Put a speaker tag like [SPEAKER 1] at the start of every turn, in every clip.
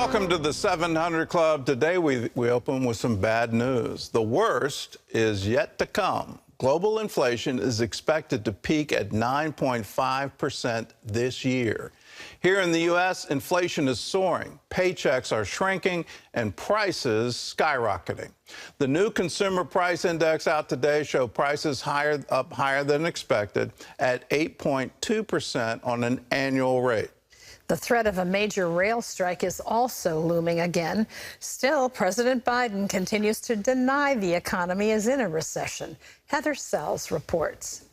[SPEAKER 1] Welcome to the 700 Club. Today we open with some bad news. The worst is yet to come. Global inflation is expected to peak at 9.5% this year. Here in the U.S., inflation is soaring, paychecks are shrinking, and prices skyrocketing. The new Consumer Price Index out today show prices up higher than expected at 8.2% on an annual rate.
[SPEAKER 2] The threat of a major rail strike is also looming again. Still, President Biden continues to deny the economy is in a recession. Heather Sells reports.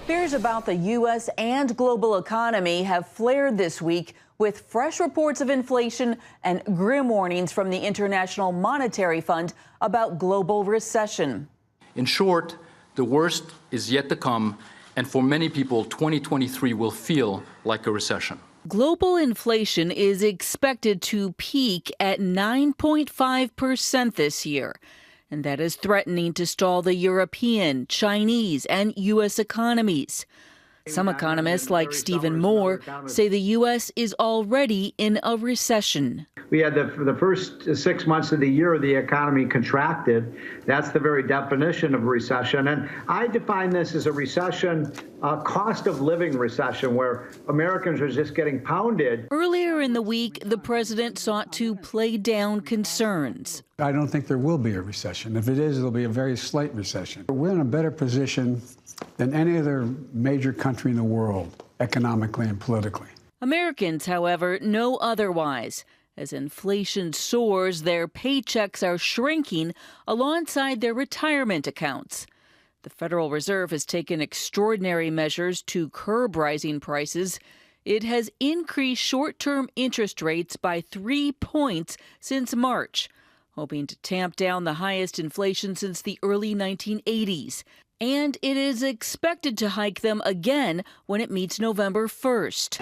[SPEAKER 3] Fears about the U.S. and global economy have flared this week with fresh reports of inflation and grim warnings from the International Monetary Fund about global recession.
[SPEAKER 4] In short, the worst is yet to come. And for many people, 2023 will feel like a recession.
[SPEAKER 3] Global inflation is expected to peak at 9.5% this year. And that is threatening to stall the European, Chinese, and U.S. economies. Some economists, like Stephen Moore, say the U.S. is already in a recession.
[SPEAKER 5] We had the first 6 months of the year, the economy contracted. That's the very definition of a recession. And I define this as a recession, a cost of living recession, where Americans are just getting pounded.
[SPEAKER 3] Earlier in the week, the president sought to play down concerns.
[SPEAKER 6] I don't think there will be a recession. If it is, it'll be a very slight recession. We're in a better position than any other major country in the world, economically and politically.
[SPEAKER 3] Americans, however, know otherwise. As inflation soars, their paychecks are shrinking alongside their retirement accounts. The Federal Reserve has taken extraordinary measures to curb rising prices. It has increased short-term interest rates by 3 points since March, hoping to tamp down the highest inflation since the early 1980s. And it is expected to hike them again when it meets November 1st.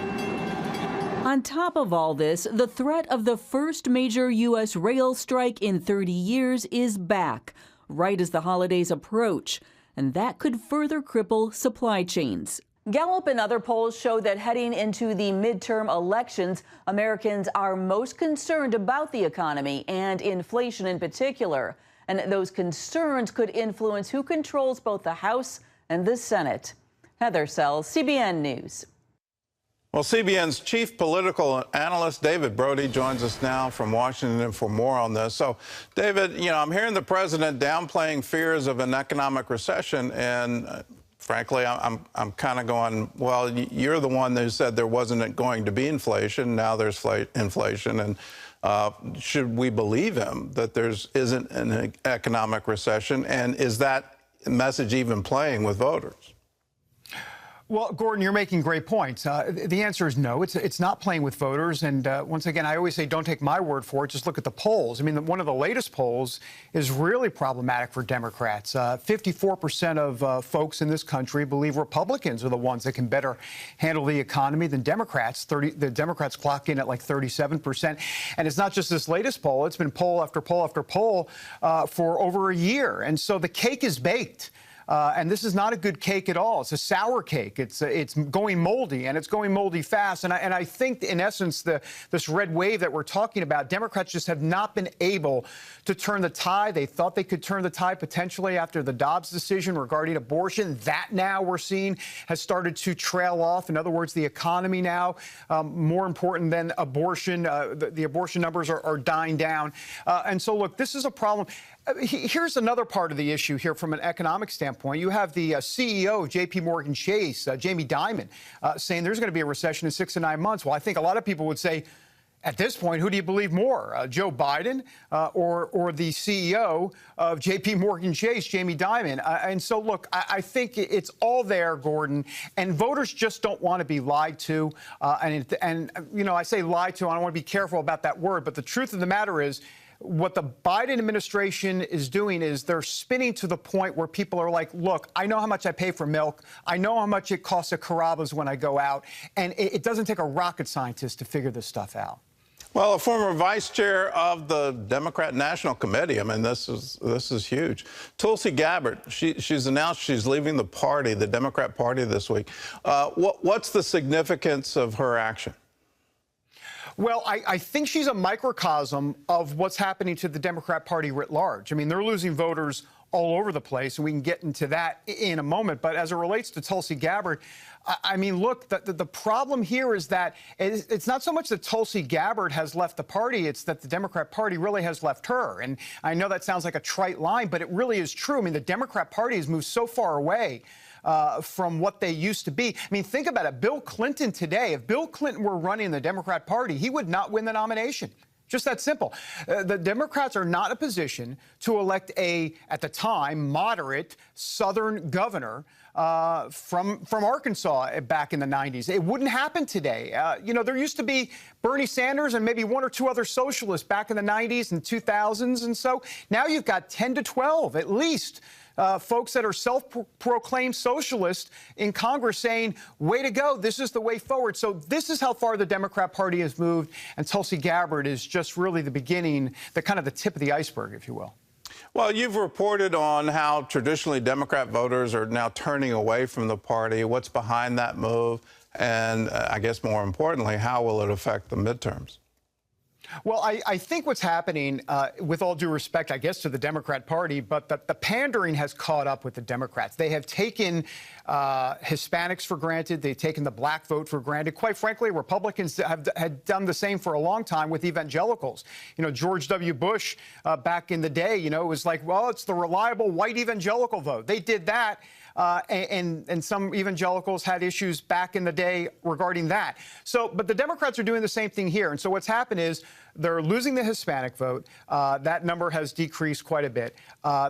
[SPEAKER 3] On top of all this, the threat of the first major U.S. rail strike in 30 years is back, right as the holidays approach, and that could further cripple supply chains. Gallup and other polls show that heading into the midterm elections, Americans are most concerned about the economy and inflation in particular. And those concerns could influence who controls both the House and the Senate. Heather Sells, CBN News.
[SPEAKER 1] Well, CBN's chief political analyst, David Brody, joins us now from Washington for more on this. So, David, I'm hearing the president downplaying fears of an economic recession, and frankly, I'm kind of going, well, you're the one who said there wasn't going to be inflation. Now there's inflation, and should we believe him that there isn't an economic recession? And is that message even playing with voters?
[SPEAKER 7] Well, Gordon, you're making great points. The answer is no. It's not playing with voters. And once again, I always say don't take my word for it. Just look at the polls. I mean, one of the latest polls is really problematic for Democrats. 54% of folks in this country believe Republicans are the ones that can better handle the economy than Democrats. The Democrats clock in at like 37%. And it's not just this latest poll. It's been poll after poll after poll for over a year. And so the cake is baked. And this is not a good cake at all. It's a sour cake. It's going moldy, and it's going moldy fast. And I think, in essence, this red wave that we're talking about, Democrats just have not been able to turn the tide. They thought they could turn the tide potentially after the Dobbs decision regarding abortion. That now we're seeing has started to trail off. In other words, the economy now, more important than abortion. The abortion numbers are dying down. And so, look, this is a problem. Here's another part of the issue here from an economic standpoint. You have the CEO of J.P. Chase, Jamie Dimon, saying there's going to be a recession in 6 to 9 months. Well, I think a lot of people would say, at this point, who do you believe more, Joe Biden or the CEO of J.P. Chase, Jamie Dimon? And so, look, I think it's all there, Gordon, and voters just don't want to be lied to. And I say lied to. I don't want to be careful about that word. But the truth of the matter is, what the Biden administration is doing is they're spinning to the point where people are like, look, I know how much I pay for milk. I know how much it costs at Carrabba's when I go out. And it doesn't take a rocket scientist to figure this stuff out.
[SPEAKER 1] Well, a former vice chair of the Democrat National Committee. I mean, this is huge. Tulsi Gabbard, she's announced she's leaving the party, the Democrat Party, this week. What's the significance of her action?
[SPEAKER 7] Well, I think she's a microcosm of what's happening to the Democrat Party writ large. I mean, they're losing voters all over the place, and we can get into that in a moment. But as it relates to Tulsi Gabbard, I mean, look, the problem here is that it's not so much that Tulsi Gabbard has left the party, it's that the Democrat Party really has left her. And I know that sounds like a trite line, but it really is true. I mean, the Democrat Party has moved so far away from what they used to be. I mean, think about it. Bill Clinton today, if Bill Clinton were running the Democrat Party, he would not win the nomination. Just that simple. The Democrats are not in a position to elect at the time, moderate Southern governor from Arkansas back in the 90s. It wouldn't happen today. You know, there used to be Bernie Sanders and maybe one or two other socialists back in the 90s and 2000s. And so now you've got 10 to 12 at least. Folks that are self-proclaimed socialists in Congress saying, way to go, this is the way forward. So this is how far the Democrat Party has moved, and Tulsi Gabbard is just really the beginning, the kind of the tip of the iceberg, if you will.
[SPEAKER 1] Well, you've reported on how traditionally Democrat voters are now turning away from the party. What's behind that move? And I guess more importantly, how will it affect the midterms?
[SPEAKER 7] Well, I think what's happening, with all due respect, I guess, to the Democrat Party, but the pandering has caught up with the Democrats. They have taken Hispanics for granted. They've taken the black vote for granted. Quite frankly, Republicans had done the same for a long time with evangelicals. You know, George W. Bush back in the day, you know, was like, well, it's the reliable white evangelical vote. They did that. And some evangelicals had issues back in the day regarding that. So, but the Democrats are doing the same thing here. And so what's happened is they're losing the Hispanic vote. That number has decreased quite a bit.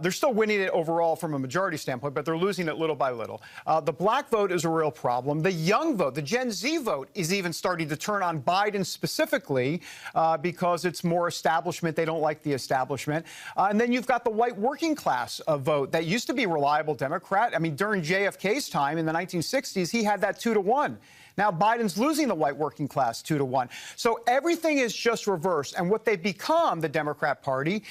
[SPEAKER 7] They're still winning it overall from a majority standpoint, but they're losing it little by little. The black vote is a real problem. The young vote, the Gen Z vote, is even starting to turn on Biden specifically because it's more establishment. They don't like the establishment. And then you've got the white working class vote that used to be reliable Democrat. I mean, during JFK's time in the 1960s, he had that 2-to-1. Now Biden's losing the white working class 2-to-1. So everything is just reversed. And what they've become, the Democrat Party,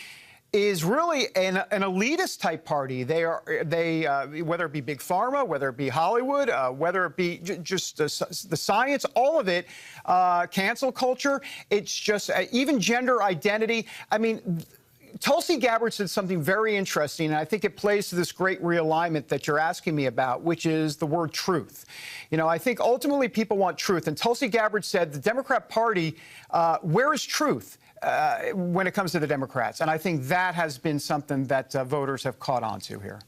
[SPEAKER 7] is really an elitist type party. Whether it be big pharma, whether it be Hollywood, whether it be just the science, all of it, cancel culture. It's just even gender identity. I mean, Tulsi Gabbard said something very interesting, and I think it plays to this great realignment that you're asking me about, which is the word truth. You know, I think ultimately people want truth. And Tulsi Gabbard said the Democrat Party, where is truth when it comes to the Democrats? And I think that has been something that voters have caught on to here.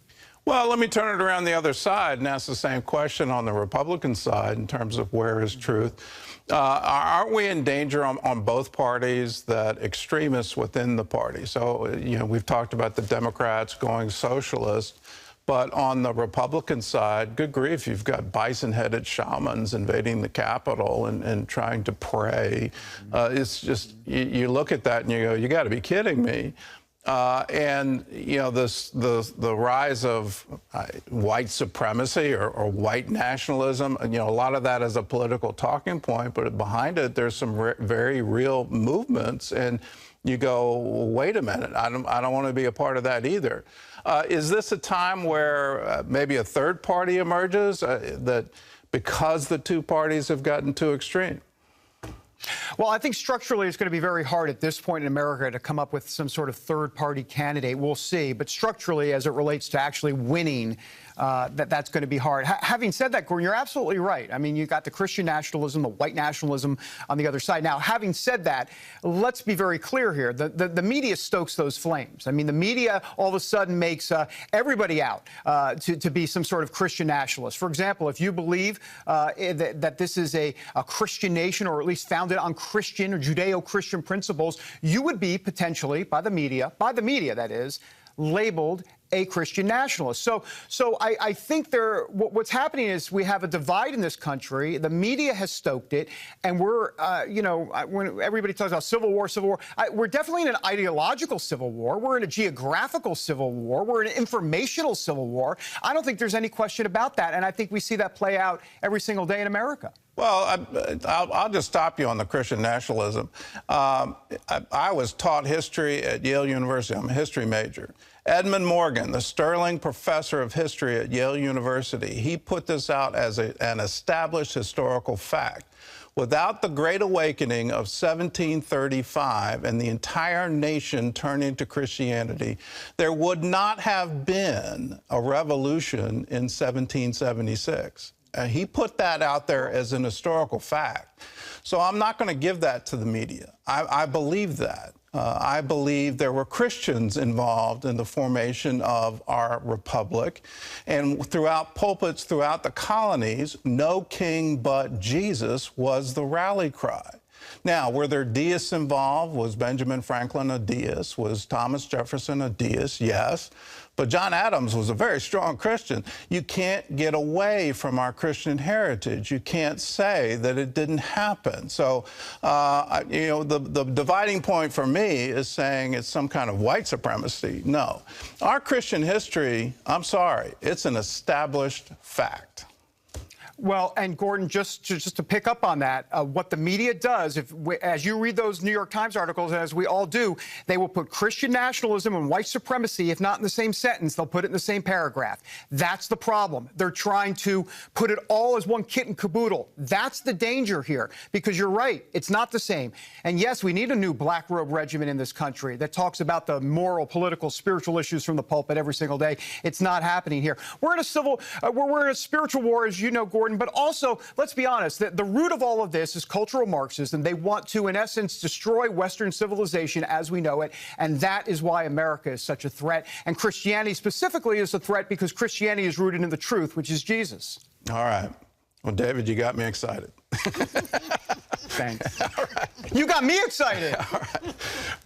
[SPEAKER 1] Well, let me turn it around the other side and ask the same question on the Republican side in terms of where is truth. Aren't we in danger on both parties that extremists within the party? So, you know, we've talked about the Democrats going socialist, but on the Republican side, good grief, you've got bison-headed shamans invading the Capitol and trying to pray. It's just, you look at that and you go, you got to be kidding me. And, you know, the rise of white supremacy or white nationalism, you know, a lot of that is a political talking point, but behind it, there's some very real movements. And you go, well, wait a minute, I don't want to be a part of that either. Is this a time where maybe a third party emerges that because the two parties have gotten too extreme?
[SPEAKER 7] Well, I think structurally it's going to be very hard at this point in America to come up with some sort of third-party candidate. We'll see. But structurally, as it relates to actually winning, that's going to be hard. Having said that, Gordon, you're absolutely right. I mean, you got the Christian nationalism, the white nationalism on the other side. Now, having said that, let's be very clear here. The media stokes those flames. I mean, the media all of a sudden makes everybody out to be some sort of Christian nationalist. For example, if you believe that this is a Christian nation, or at least founded on Christian or Judeo-Christian principles, you would be potentially, by the media that is, labeled a Christian nationalist. So I think what's happening is we have a divide in this country. The media has stoked it, and we're, you know, when everybody talks about civil war, we're definitely in an ideological civil war. We're in a geographical civil war. We're in an informational civil war. I don't think there's any question about that, and I think we see that play out every single day in America.
[SPEAKER 1] Well, I'll just stop you on the Christian nationalism. I was taught history at Yale University. I'm a history major. Edmund Morgan, the Sterling Professor of History at Yale University, he put this out as an established historical fact. Without the Great Awakening of 1735 and the entire nation turning to Christianity, there would not have been a revolution in 1776. He put that out there as an historical fact. So I'm not going to give that to the media. I believe that. I believe there were Christians involved in the formation of our republic. And throughout pulpits throughout the colonies, no king but Jesus was the rally cry. Now, were there deists involved? Was Benjamin Franklin a deist? Was Thomas Jefferson a deist? Yes. But John Adams was a very strong Christian. You can't get away from our Christian heritage. You can't say that it didn't happen. So, you know, the dividing point for me is saying it's some kind of white supremacy. No. Our Christian history, I'm sorry, it's an established fact.
[SPEAKER 7] Well, and Gordon, just to pick up on that, what the media does, as you read those New York Times articles, as we all do, they will put Christian nationalism and white supremacy, if not in the same sentence, they'll put it in the same paragraph. That's the problem. They're trying to put it all as one kit and caboodle. That's the danger here, because you're right, it's not the same. And yes, we need a new black robe regiment in this country that talks about the moral, political, spiritual issues from the pulpit every single day. It's not happening here. We're in a spiritual war, as you know, Gordon. But also, let's be honest, the root of all of this is cultural Marxism. They want to, in essence, destroy Western civilization as we know it, and that is why America is such a threat. And Christianity specifically is a threat because Christianity is rooted in the truth, which is Jesus.
[SPEAKER 1] All right. Well, David, you got me excited.
[SPEAKER 7] Thanks.
[SPEAKER 1] All right.
[SPEAKER 7] You got me excited.
[SPEAKER 1] All right. Well,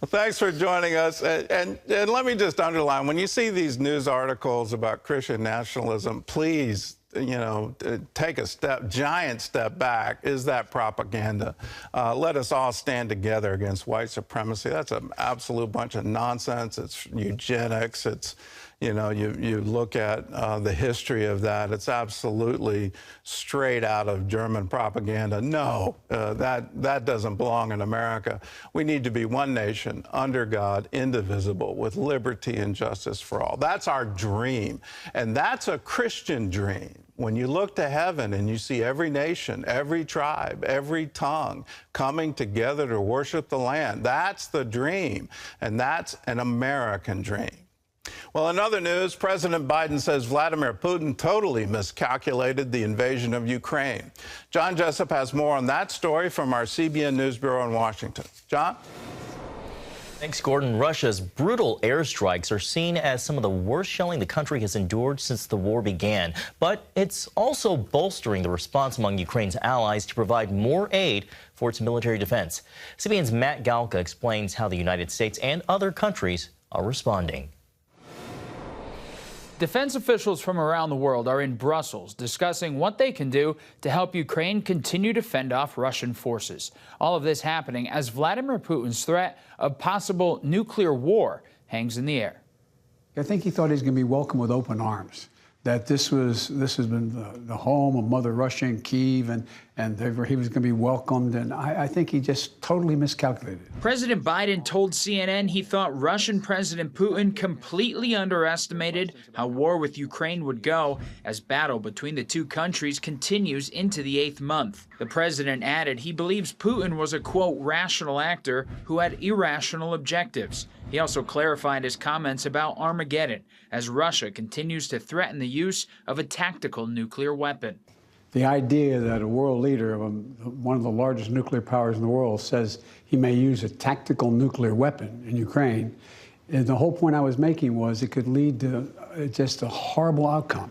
[SPEAKER 1] thanks for joining us. And let me just underline, when you see these news articles about Christian nationalism, please, you know, take a giant step back. Is that propaganda? Let us all stand together against white supremacy. That's an absolute bunch of nonsense. It's eugenics. It's, you know, you look at the history of that. It's absolutely straight out of German propaganda. No, that doesn't belong in America. We need to be one nation, under God, indivisible, with liberty and justice for all. That's our dream, and that's a Christian dream. When you look to heaven and you see every nation, every tribe, every tongue coming together to worship the land, that's the dream, and that's an American dream. Well, in other news, President Biden says Vladimir Putin totally miscalculated the invasion of Ukraine. John Jessup has more on that story from our CBN News Bureau in Washington. John?
[SPEAKER 8] Thanks, Gordon. Russia's brutal airstrikes are seen as some of the worst shelling the country has endured since the war began. But it's also bolstering the response among Ukraine's allies to provide more aid for its military defense. CBN's Matt Galka explains how the United States and other countries are responding.
[SPEAKER 9] Defense officials from around the world are in Brussels discussing what they can do to help Ukraine continue to fend off Russian forces. All of this happening as Vladimir Putin's threat of possible nuclear war hangs in the air.
[SPEAKER 6] I think he thought he was going to be welcomed with open arms, that this has been the home of Mother Russia in Kyiv, and he was going to be welcomed, and I think he just totally miscalculated.
[SPEAKER 9] President Biden told CNN he thought Russian President Putin completely underestimated how war with Ukraine would go as battle between the two countries continues into the 8th month. The president added he believes Putin was a, quote, rational actor who had irrational objectives. He also clarified his comments about Armageddon as Russia continues to threaten the use of a tactical nuclear weapon.
[SPEAKER 6] The idea that a world leader of one of the largest nuclear powers in the world says he may use a tactical nuclear weapon in Ukraine, and the whole point I was making was it could lead to just a horrible outcome.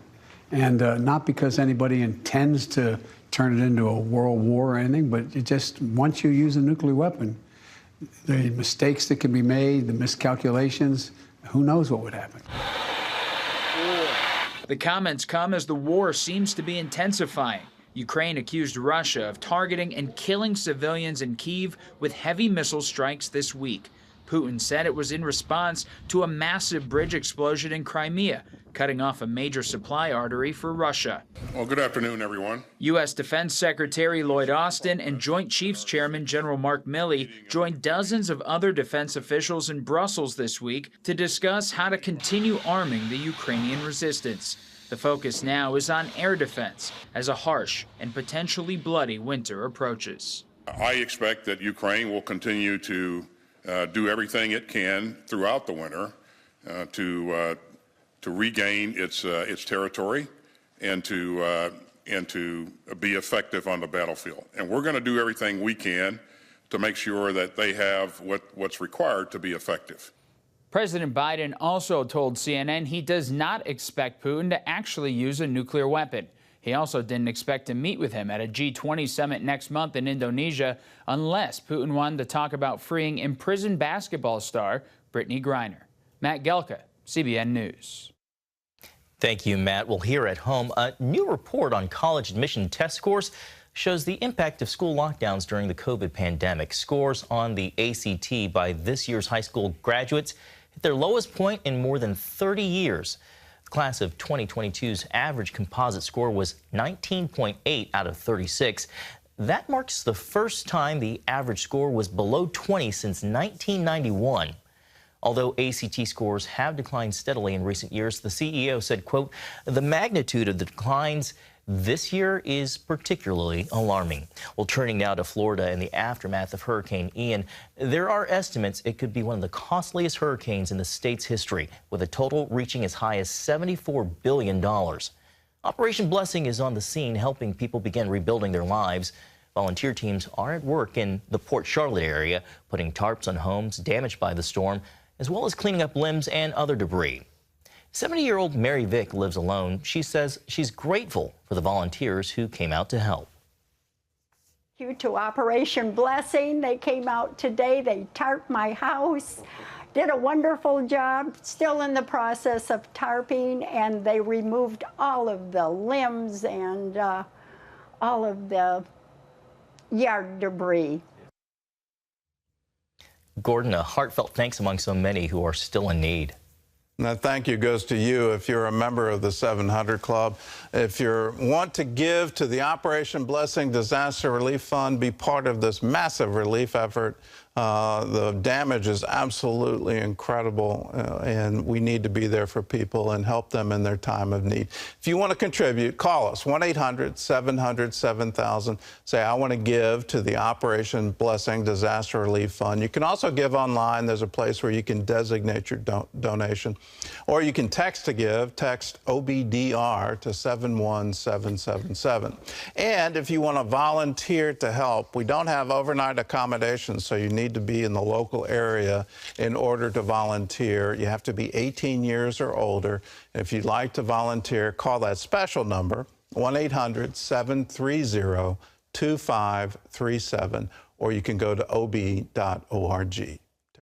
[SPEAKER 6] And not because anybody intends to turn it into a world war or anything, but it just, once you use a nuclear weapon, the mistakes that can be made, the miscalculations, who knows what would happen.
[SPEAKER 9] The comments come as the war seems to be intensifying. Ukraine accused Russia of targeting and killing civilians in Kyiv with heavy missile strikes this week. Putin said it was in response to a massive bridge explosion in Crimea, cutting off a major supply artery for Russia.
[SPEAKER 10] Well, good afternoon, everyone.
[SPEAKER 9] U.S. Defense Secretary Lloyd Austin and Joint Chiefs Chairman General Mark Milley joined dozens of other defense officials in Brussels this week to discuss how to continue arming the Ukrainian resistance. The The focus now is on air defense as a harsh and potentially bloody winter approaches.
[SPEAKER 10] I expect that Ukraine will continue to do everything it can throughout the winter to regain its territory and to be effective on the battlefield. And we're going to do everything we can to make sure that they have what's required to be effective.
[SPEAKER 9] President Biden also told CNN he does not expect Putin to actually use a nuclear weapon. He also didn't expect to meet with him at a G20 summit next month in Indonesia unless Putin wanted to talk about freeing imprisoned basketball star Brittany Griner. Matt Gelka, CBN News.
[SPEAKER 8] Thank you, Matt. Well, here at home, a new report on college admission test scores shows the impact of school lockdowns during the COVID pandemic. Scores on the ACT by this year's high school graduates hit their lowest point in more than 30 years. The class of 2022's average composite score was 19.8 out of 36. That marks the first time the average score was below 20 since 1991. Although ACT scores have declined steadily in recent years, the CEO said, quote, "The magnitude of the declines this year is particularly alarming." Well, turning now to Florida in the aftermath of Hurricane Ian, there are estimates it could be one of the costliest hurricanes in the state's history, with a total reaching as high as $74 billion. Operation Blessing is on the scene, helping people begin rebuilding their lives. Volunteer teams are at work in the Port Charlotte area, putting tarps on homes damaged by the storm, as well as cleaning up limbs and other debris. 70-year-old Mary Vick lives alone. She says she's grateful for the volunteers who came out to help.
[SPEAKER 11] Due to Operation Blessing, they came out today. They tarped my house, did a wonderful job, still in the process of tarping, and they removed all of the limbs and all of the yard debris.
[SPEAKER 8] Gordon, a heartfelt thanks among so many who are still in need.
[SPEAKER 1] That thank you goes to you if you're a member of the 700 Club. If you want to give to the Operation Blessing Disaster Relief Fund, be part of this massive relief effort. The damage is absolutely incredible, and we need to be there for people and help them in their time of need. If you want to contribute, call us, 1-800-700-7000. Say, I want to give to the Operation Blessing Disaster Relief Fund. You can also give online. There's a place where you can designate your donation. Or you can text to give. Text OBDR to 71777. And if you want to volunteer to help, we don't have overnight accommodations, so you need to be in the local area in order to volunteer. You have to be 18 years or older. If you'd like to volunteer, call that special number, 1-800-730-2537, or you can go to ob.org.